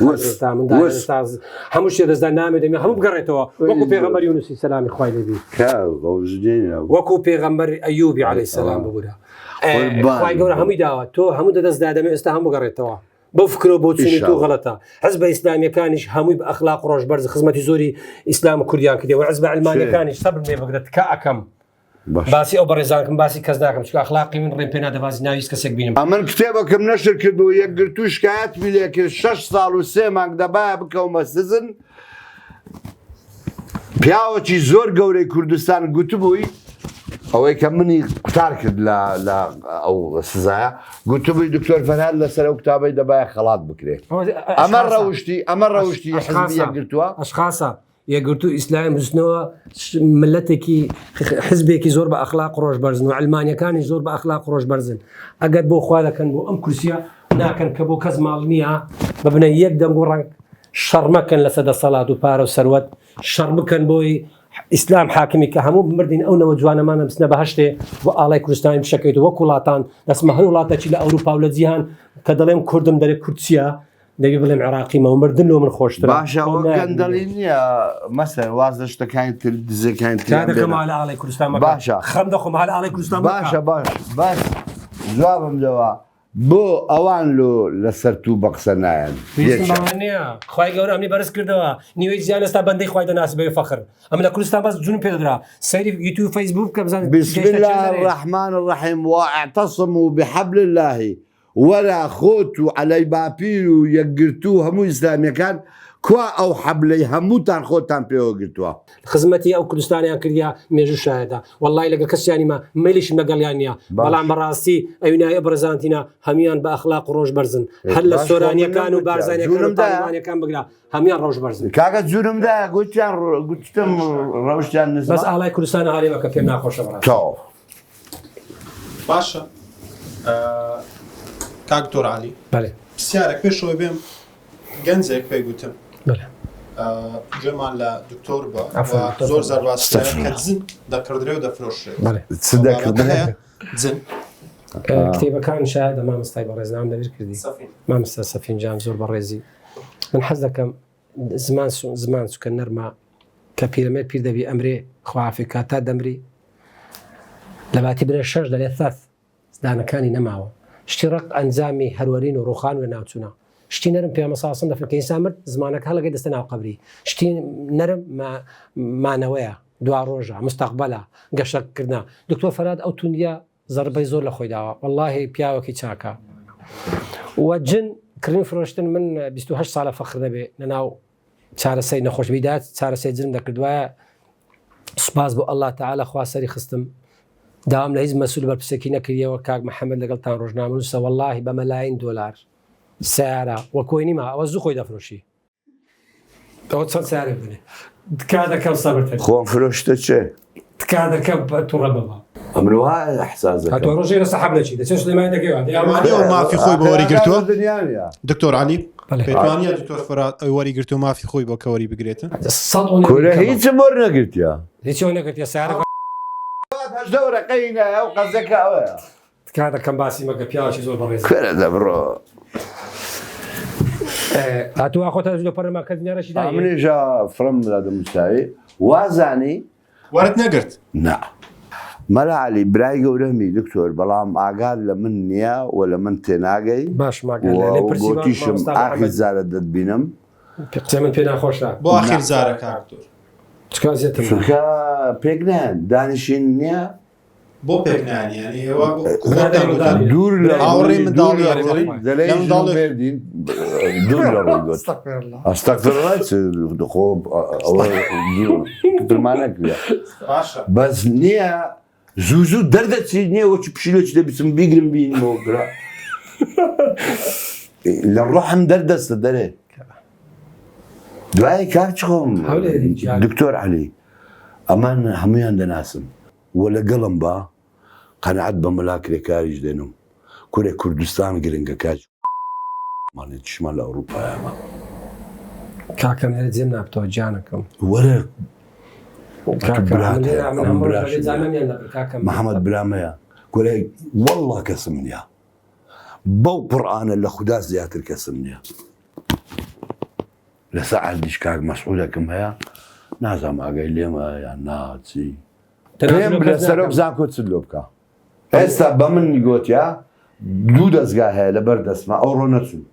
هەموو شتێ دەستدا نامێ دەمێ هەموو بگەڕێتەوە وەکو پێغەمبەر یونوسی سەلامی خوای لێبی وەکو پێغەمبەر ئەیوبی عەلەیهی سەلام ببوورە خوای گەورە هەمووی داوە تۆ هەموو دەدەستدا دەمێ ئێستا هەموو بگەڕێتەوە بۆ فکرۆ بۆ چونی تۆ غەڵەتە حزب ئیسلامیەکانیش هەمووی بە ئەخلاق و ڕۆژبەرز خزمەتی زۆری ئیسلام و کوردیان کردەوە حزب ئەلمانیەکانیش سەبر لێ بگرێت کە ئەەکەم باسی ئەو بەڕێزانکەم باسی کەس ناکەم چکە ئەخلاقی من ڕێم پێ نادەبازی ناویست کەسێک بینم ئەمن کتێبەکەم نەشر کردو یەکگرتو شکایەت لێ کرد 6 ساڵ و 3 مانگ دەبایە بکەومە سزن پیاوەکی زۆر گەورەی کوردستان گوتبووی ئەوەی کە منی قوتار کرد لە ئەو سزایە گوتبووی دکتۆر فەرهاد لەسەر ئەو کتابەی دەبایە خەڵات بکرێت ئەمە ڕەوشتی حزبی یەکگرتووە ئەشخاصە یەکگرتو ئیسلامی بستنەوە ملەتێکی حزبێکی زۆر بە ئەخلاق ڕۆژ بەرزن و ئەلمانیەکانی زۆر بە ئەخلاق ڕۆژ بەرزن ئەگەر بۆ خوا دەکەن بۆ ئەم کورسیە ناکەن کە بۆ کەس ماڵ نییە ببنە یەک دەنگ و ڕەنگ شەڕ مەکەن لە سەدەسەڵات و پارە و سەروەت شەڕ بکەن بۆی ئیسلام حاکمی کە هەموو بمردین ئەو نەوە جوانەمانە بچنە بەهەشتێ بۆ ئاڵای کوردستانی بشەکەیت وەک وڵاتان دەسمە هەر وڵاتێکی لە ئەوروپا و لە جیهان کە دەڵێم کوردم دەرێت کورتچیە دەبێ بڵێم عراقیمە و مردنەوە من خۆشترە باشەوە گەندەڵی نییە مەسەر وازە شتەکانی تر دزەکانی دەکەم هەلە ئاڵای کوردستان باشە خەم دەخۆم هەلە ئاڵای کوردستان باشە باش جوابم دەوە بۆ ئەوان لەسەر تو بە قسە نایەن نییە خی گەورە ئەمنی بەرز کردەوە نیوەی زیان ئێستا بەندەی خی دەناسی بێ فەخر ئەمە لە کوردستان باز جون پێدرا سەیری یوتیوب فەیسبوک کە بزانین بسم الله الرحمن الرحیم واعتصموا بحبل الله وەرا خۆت و عەلەی باپیر و یەکگرتو هەموو ئیسلامیەکان کوا ئەو حەبلەی هەمووتان خۆتان پێوە گرتووە خزمەتی ئەو کوردستانیان کردیا مێژوو شایەدا وەڵی لەگە کەسیانیمە مەلیشم لەگەڵیان نیە بەڵام بەڕاستی ئەوینای ئەبرزانتینە هەمیان بە ئەخلاق و ڕۆژ بەرزن هەر لە سۆرانیەکان و بارزانەکان بگرا هەمیان ڕۆژ بەرزن کاگە جوورمدا گوتیان گوتم ڕەوشتیان نزم بەس ئاڵای کوردستانە هاڵێمە کە پێم ناخۆشە بڕات باشە کاک دکتۆر عەلی بەڵێ پرسیارێک پێشەوەی بێم گەنجێک پێی گوتم بەڵێ گوێمان لە دکتۆر بە زۆر زەرباز کە جن دەکردرێ و دەفرۆشرێت بەڵێ چ دەکردن جن کتێبەکان شایەدە مامۆستای بەڕێزنام لەبیر کردی مامۆستا سەفینجان زۆر بەڕێزی من حەز دەکەم زمان چکە نەرمە کە پیرەمێت پیر دەبی ئەمرێ خوافی کاتا دەمری لە باتی برێ شەش دەلێت سەف دانەکانی نەماوە شتی ڕق ئەنجامی هەروەرین و ڕوخان و ناوچوونە شتی نەرم پێمەساسم دەفرکە ئینسان مرد زمانەکە هەڵەگەی دەستە ناو قەبری شتی نەرم مانەوەیە دوا ڕۆژە مستەقبەلە گەشەکردنا دکتۆر فەراد ئەو توندیا زەربەی زۆر لە خۆی داوە واللهی پیاوەکی چاکە وە جن کردن فرۆشتن من 28 ساڵە فەخر دەبێ لەناو چارەسەی نەخۆش بیدات چارەسەی جن دەکردوایە سوپاس بۆ ئەڵڵا تەعالە خوا سەری خستم داوام لە هیچ مەسوول بەرپرسێکی نەکردیەوە کاک محەممەد لەگەڵتان ڕۆژنامە نووسە واللهی بە مەلاین دۆلار سیارە وە کۆی نیمە ئەوە زوو خۆی دەفرۆشی ئەوە چەند سیارێک بنێ تکا دەکەم سەبرت خۆم فرۆشتە چێ تکا دەکەم تووڕە بەڵا ئەمروها حساز هاتۆ ڕۆژێ لە سەحەب نەچی دەچێت سلێمانی ئەو مافی خۆی بە وەری گرتووە دنیاە دکتۆر عەلی پێتوانیە دکتۆر فەراد ئەو وەری گرتو مافی خۆی بۆ کەوەری بگرێتن کورە هیچم وەر نەگرتیا هیچ نەکردی سیارە دەورەکەینە ئەو قەزەکە ئەوەیە تکا دەکەم باسی مەگە پیاوەشی زۆر بەڕێز کورە دەبڕۆ هاتووە خۆتە لە پەرماکە دنیاڕەشی دا منێژە فرم دەموسایی وازانی وەرت نەگرت نا مەلا عەلی برای گەورەمی دکتۆر بەڵام ئاگاد لە من نییە و لە من تێناگەی باش گۆتیشم ئاخی زارە دەتبینم قسە من پێ ناخۆشە بۆ ئاخیر زارە کاکتۆر چکازێتم چونکە پێک نایەن دانیشین نییە بۆ پێکنانیانی ئێوە دوور لە هاوڕێی منداڵی دەڵێن دوور لە ڕووی گوت ئەستەغفیرڵڵاه خۆ ئەوە درمانەکرێ بەس نییە زوو زوو دەردەچی نییە وەچ پشیلەکی دەبیستم بیگرم بینەوە گرا لە ڕۆحم دەردەستە دەرێ دوای کاک خۆم دکتۆر عەلی ئەمان هەمویان دەناسم وە لەگەڵم بە قەنەعەت بە مەلا کرێکاریش دێنم کورێ کوردستان گرنگە کاچ ماڵی چشمە لە ئەوروپایەمە کاکەم لێرە جێم نابتەوە جانەکەم وەرە محەممەد محەممەد برامەیە کورێ وەڵڵا کەسم نییە بەو قورئانە لە خودا زیاتر کەسم نییە لەسەر عەردیش کاک مەسعودەکەم هەیە نازانم ئاگای لێمە یان ناچی پێم لەسەرۆ بزان کۆ چ لۆ بکە ئێستا بە من گوتیا دوو دەستگا هەیە لەبەر دەستما ئەو ڕۆ نەچوو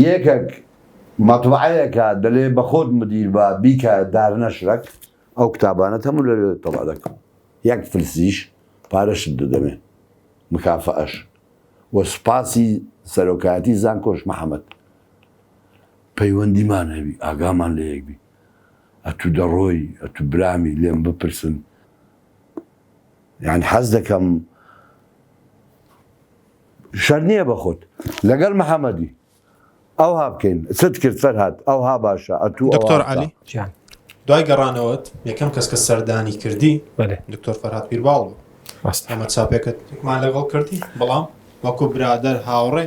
یەکێک مەتبعەیەکە دەلێ بە خۆت مدیر بە بیکە دارنەشرەک ئەو کتابانە هەموو لە تەوا دەکەم یەک فلسیش پارەشت دەدەمێ مکافەئەش وە سوپاسی سەرۆکایەتی زانکۆش محەممەد پەیوەندیمان هەبی ئاگامان لە یەکبی ئەتو دەڕۆی ئەتو برامی لێم بپرسن یان حەز دەکەم شەر نییە بە خۆت لەگەڵ محەممەدی ئەوها بکەین چت کرد فەرهاد ئەوها باشە ئەتو دکتۆر عەلی دوای گەڕانەوەت یەکەم کەس کە سەردانی کردی دکتۆر فەرهاد پیرباڵ بوو ئەمە چاپێکەکمان لەگەڵ کردی بەڵام وەکو برادەر هاوڕێ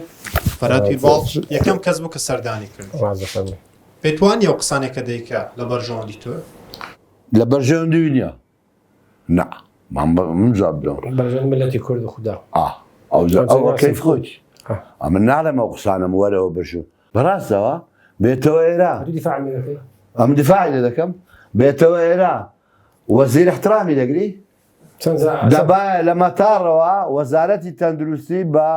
فەرهاد پیرباڵ یەکەم کەس بوو کە سەردانی کرد پێتوانی ئەو قسانێکە دەیکە لە بەرژەوەندی تۆ لە بەرژەوەندی نییە نا من جواب بدەم بەرژەوەندی ملەتی کورد خوددا ئەو کەیف خۆی ئەمە ناڵێم ئەو قسانم وەرەوە بەشو بەڕاستەوە بێتەوە ئێرە ئەم دیفاعی لێ دەکەم بێتەوە ئێرە وەزیر احترامی دەگری دەبایە لە مەتاڕەوە وەزارەتی تەندروستی بە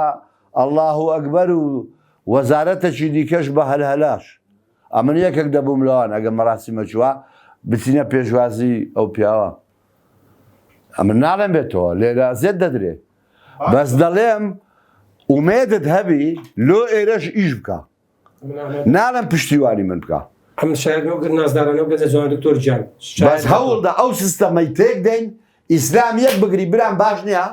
ئەڵڵاهو ئەکبەر و وەزارەتەکی دیکەش بە هەلهەلاش ئەمن یەکێک دەبووم لەوان ئەگە مەراسیمە چووە بچینە پێشوازی ئەو پیاوە ئەمن ناڵێم بێتەوە لێرە زێت دەدرێ بەس دەڵێم ئومێدت هەبی لۆ ئێرەش ئیش بکە نالم پشتیوانی من بکە ئەم شاید نازدارانە بگەزە جوان دکتۆر گیان بەس هەوڵدا ئەو سیستەمەی تێک دەین ئیسلام یەک بگری برام باش نییە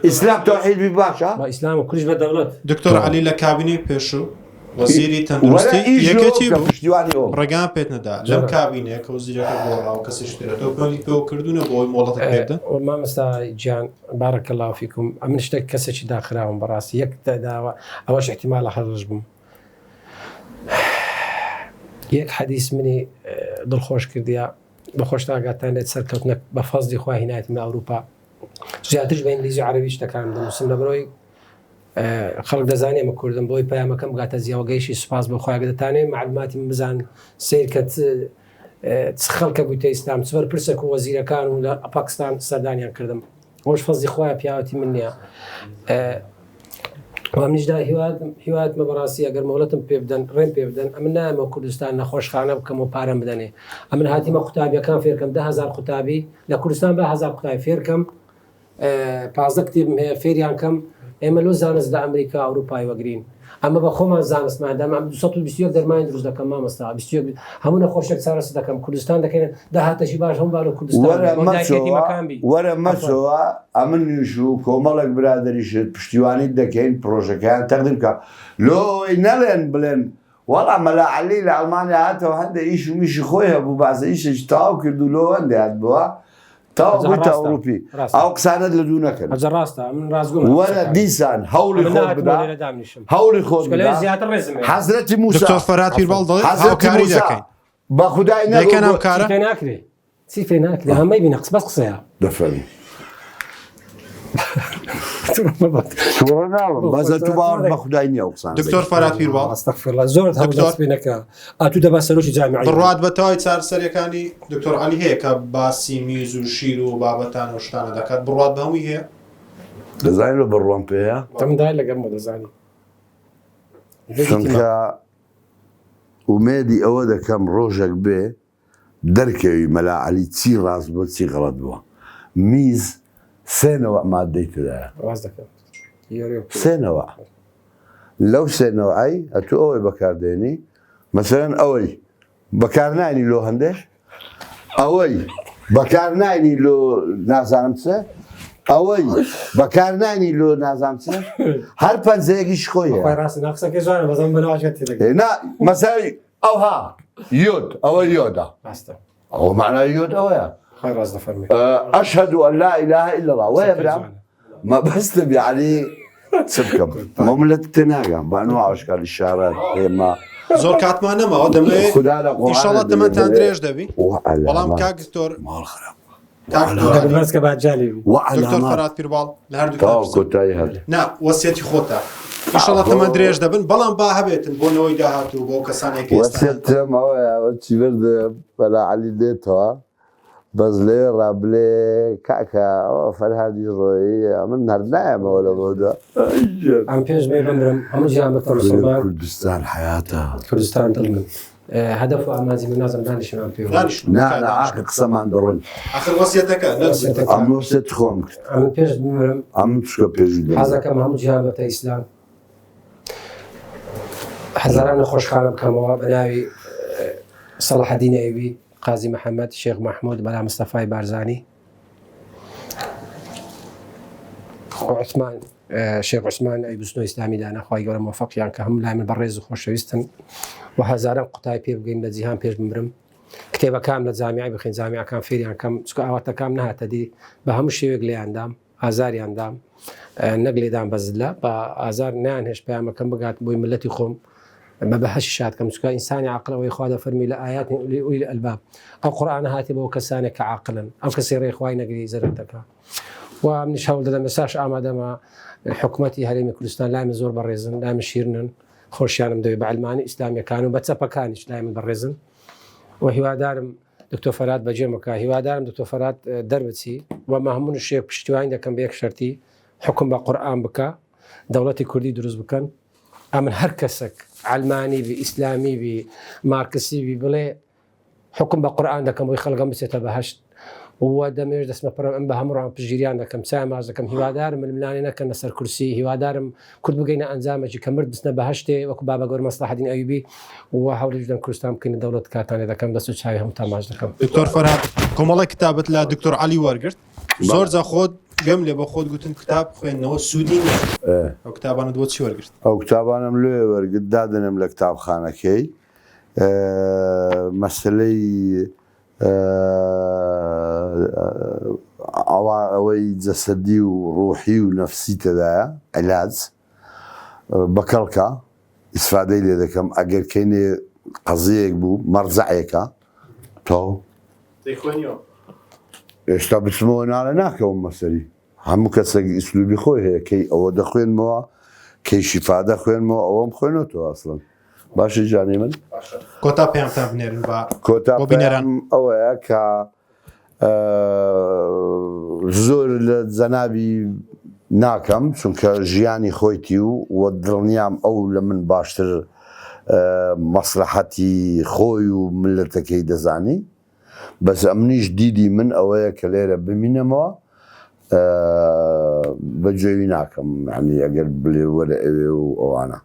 ئیسلام تۆحید باشە ئیسلام و کوریش بە دەوڵەت دکتۆر علی لە کابینی پێشوو وەزیری تەندروستی یەکەتی بوو پشتیوانی ئەو ڕێگان پێت نەدا لەم کابینەیە کە وەزیرەکە گۆڕاوە کەسی شتێتەوە پێی پێوە کردوونە بۆی مۆڵەتێک پێدەن مامەستا گیان بارەکە الله فیکم ئەمن شتێک کەسێکی داخراوم بەڕاستی یەک داوە ئەوەش احتیمالە هەڕژ بووم یەک حەدیث منی دڵخۆش کردیە بەخۆش تاگاتان لێت سەرکەوتنە بە فەزلی خوا هینایەتم لە ئەوروپا زیاترش بە ئینگلیزی و عەرەبی شتەکانم دەنووسم لەبەرەوەی خەڵک دەزانێ ئەمە کوردم بۆی پەیامەکەم بگاتە زیاوەگەیشی سوپاس بۆ خۆی دەتانێت معلوماتی من بزان سیر کە چ خەڵکە بوویتە ئیسلام چ بەرپرسێک و وەزیرەکان و لە پاکستان سەردانیان کردم ئەوش فەزلی خۆیان پیاوەتی من نییە منیشدا هیوادمە بەڕاستی ئەگەر مەوڵەتم پێ بدەن ڕێم پێ بدەن ئەمن نایمە کوردستان نەخۆشخانە بکەم و پارەم بدەنێ ئەمن هاتیمە قوتابیەکان فێرکەم 10,000 قوتابی لە کوردستان بە 1000 قوتابی فێرکەم 15 کتێبم هەیە فێریان کەم ئێمە لۆ زانست لە ئەمریکا ئەوروپای وەگرین ئەمە بە خۆمان زانستمادام 221 دەرمانی دروست دەکەم مامەستا 21 هەموو نەخۆشێک چارەسە دەکەم کوردستان دەکەین داهاتەشی باش هەم باڵ کوردستان وەرە مەچەوە ئەمن نیش و کۆمەڵێک برادریشت پشتیوانی دەکەین پرۆژەکەیان تەقدیم کە لۆی نەڵێن بڵێن وەڵا مەلا عەلی لە ئەڵمانیا هاتەوە هەندێک ئیش و میشی خۆی هەبوو بازە ئیشش تاو کرد و لۆ هەندێک بووە تاو بوویتە ئەوروپی ئەو قسانت لە دوو نەکەن ڕاستە من ڕازگوم وەرە دیسان هەوڵی خۆت بدا هەوڵی خۆت بدا حەزرەتی موسا دکتۆر فەرات پیرباڵ دەڵێ هاوکاری دەکەین بە خودای دەکەن ئەم کارە ناکرێت چی فێ ناکرێت هەمەی بینە قسە بەس قسەیە دەفەرمی بازە تو باوەڕ بە خودای نییە ئەو قسانە دکتۆر فەرات پیرباڵ زۆر هەڵدەست پێ نەکە ئاتوو دەبا سەرۆکی جامیعی بڕات بە تەواوی چارەسەریەکانی دکتۆر عەلی هەیە کە باسی میز و شیر و بابەتان و شتانە دەکات بڕات بە هەمووی هەیە دەزانین لە بڕوان پێەیە تەمدای لەگەم بۆ دەزانی چونکە ئومێدی ئەوە دەکەم ڕۆژێک بێ دەرکەوی مەلا عەلی چی ڕاست بووە چی غەڵەت بووە میز سێنەوە مادەی تدایە سێنەوە لەو سێنەوەی ئەتو ئەوەی بەکاردێنی مەسەرەن ئەوەی بەکارنانی لۆ هەندێک ئەوەی بەکارنانی لۆ نازانم چە ئەوەی بەکارنانی لۆ نازانم چە هەر پەنجەیەکیش خۆیە مەسەری ئەوها یۆد ئەوە یۆدا ئەوە معنای یۆد ئەوەیە أشهد أن لا إله إلا الله ويا برام ما بس يعني سبكم مملة تناقم بأنواع أشكال الإشارات ما زۆر کاتمان نەماوە دەمەوێت ئینشاڵڵا تەمەتان درێژ دەبی بەڵام کاک دکتۆر دکتۆر فەرات پیرباڵ لە هەردوو نا وەسیەتی خۆتە ئینشاڵڵا تەمە درێژ دەبن بەڵام با هەبێتن بۆنەوەی داهاتوو بۆ کەسانێکی وەسیەتەوە چی بردە بەلا عەلی دێتەوە بەس لێ ڕابلێ کاکە ئەوە فەرهادی ڕۆیی من هەردایەمەوە لە بۆدا ئەم پێش بێ بمرم هەموو جیان بە تەمسڵمان کوردستان حیاتە کوردستان دڵ من هەدەف و ئامانجی من نازم دانیشتمان پێ ئاخر قسەمان دەڕۆن ئاخر وەسیەتەکە ئەم وەسیەت خۆم کرد ئەم پێش بمرم ئەم شکە پێش حەزەکەم هەموو جیان بەتە ئیسلام هەزاران نەخۆشخانە بکەمەوە بە ناوی سەڵاحەدین ئەیوبی قازی محەممەد شێخ محمود بەلا مستەفای بارزانی عوسمان شێخ عوسمان ئەی بستنەوەی ئیسلامی دانەخوای گەورە مۆفەقیان کە هەموو لای من بەڕێز و خۆشەویستن و هەزاران قوتای پێ بگەین لە جیهان پێش بمرم کتێبەکان لە جامیعی بخین جامیعەکان فێریان کەم چکە ئاواتەکان نەهاتە دی بە هەموو شێوێک لێیاندام ئازاریاندام نەک لێدان بەزلە بە ئازار نیان هێش پەیامەکەم بگات بۆی ملەتی خۆم ما بهش شاد كم سكا إنسان عاقل ويخاذ فرمي لآيات أولي الألباب أو قرآن هاتي بو كسانك عاقلا أو كسير إخواننا قري زرتك ومن شاول ده مساش آمادة ما حكومتي هرمي كردستان لا مزور بالرزن لا مشيرن خورشيان مدوي بعلماني إسلامي كانوا بتسبا كانش لا من بالرزن وهو دارم دكتور فرات بجيمكا هو دارم دكتور فرات دربتي وما همون الشيء بشتوين ده كان بيك شرطي حكم بقرآن بكا دولتي كردي دروز بكن أمن هركسك علماني بإسلامي بماركسي ببلي حكم بقرآن ده كم يخلق مسيته بهشت و دەمێش دەستمە پڕم ئەم بە هەمووڕان پژگیریان دەکەم چای ماز دەکەم هیوادارم ململانی نەکەن لەسەر کورسی هیوادارم کورد بگەینە ئەنجامێکی کە مرد بستنە بەهەشتێ وەکو بابە گەورە مەسلحەدین ئەیوبی و هەوڵی دەم کوردستان بکەینە دەوڵەت کاتانێ دەکەم دەست و چاوی هەمووتان ماز دەکەم. دکتۆر فەرهاد کۆمەڵی کتابت لە دکتۆر عەلی وەرگرت زۆر جا خۆت گەم لێ بە خۆت گوتن کتاب خوێندنەوە سوودی نیە ئەو کتابانت بۆ چی وەرگرت؟ ئەو کتابانم لێ وەرگرت دادنم لە کتابخانەکەی مەسلەی ئەوەی جەسەدی و ڕوحی و نەفسی تێدایە عیلاج بەکەڵکە ئیسفادەی لێ دەکەم ئەگەر کەینێ قەزەیەک بوو مەرجەعێکە تۆ ئێستا بچمەوە ناڵە ناکەوم مەسەری هەموو کەسێک ئیسلوبی خۆی هەیە کەی ئەوە دەخوێنمەوە کەی شیفادە خوێنمەوە ئەوەم خوێنەوە ئەسڵن باشی جانی من کۆتا پێیانتان بنێرن بە کۆتا بینەران ئەوەیە کە زۆر لە جەنابی ناکەم چونکە ژیانی خۆیتی و دڵنیام ئەو لە من باشتر مەسلحەتی خۆی و ملەتەکەی دەزانی بەس ئەمنیش دیدی من ئەوەیە کە لێرە بمینەمەوە بەجێوی ناکەم ینی ئەگەر بلێ وەرە ئەوێ و ئەوانە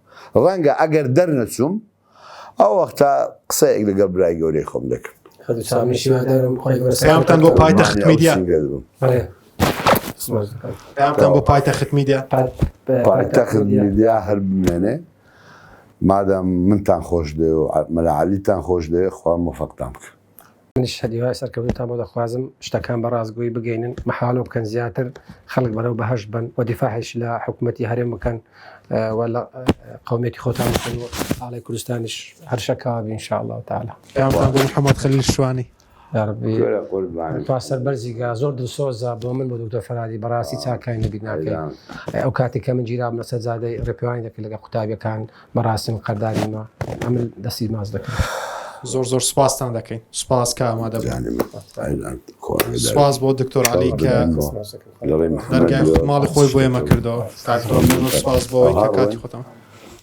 ڕەنگە ئەگەر دەرنەچووم ئەو وەختە قسەیەک لەگەڵ برای گەورەی خۆم دەکەم پێیانتان بۆ پایتەخت میدیا پێیانتان بۆ پایتەخت میدیا پایتەخت میدیا هەر بمێنێ مادام منتان خۆش دێ و مەلاعالیتان خۆش دێ خوا موفەقتان بکە منیش هەدیوای سەرکەوتنتان بۆ دەخوازم شتەکان بە ڕاستگۆیی بگەینن مەحاڵە بکەن زیاتر خەڵک بەرەو بەهەشت بن و دیفاعش لە حکوومەتی هەرێم بکەن و لە قەومێتی خۆتان بکەن و ئاڵای کوردستانیش هەر شەکاوی ئینشاءالله تعالی پێیانتان بۆ محەممەد خەلیل شوانی یا ربی تو سەربەرزیگا زۆر دڵسۆزە بۆ من بۆ دکتۆر فەرهادی بەڕاستی چاکای نەبی ناکەین ئەو کاتێک کە من گیرام لە سەجادەی ڕێپێوانی دەکرد لەگە قوتابیەکان بەڕاستیم قەرداریمە ئەمن دەستی ماز دەکەن زۆر زۆر سوپاستان دەکەین سوپاس کە ئامادە سوپاس بۆ دکتۆر عەلی کە دەرگای ماڵی خۆی بۆ ئێمە کردەوە سپاس بۆ ئەوەی کە کاتی خۆتان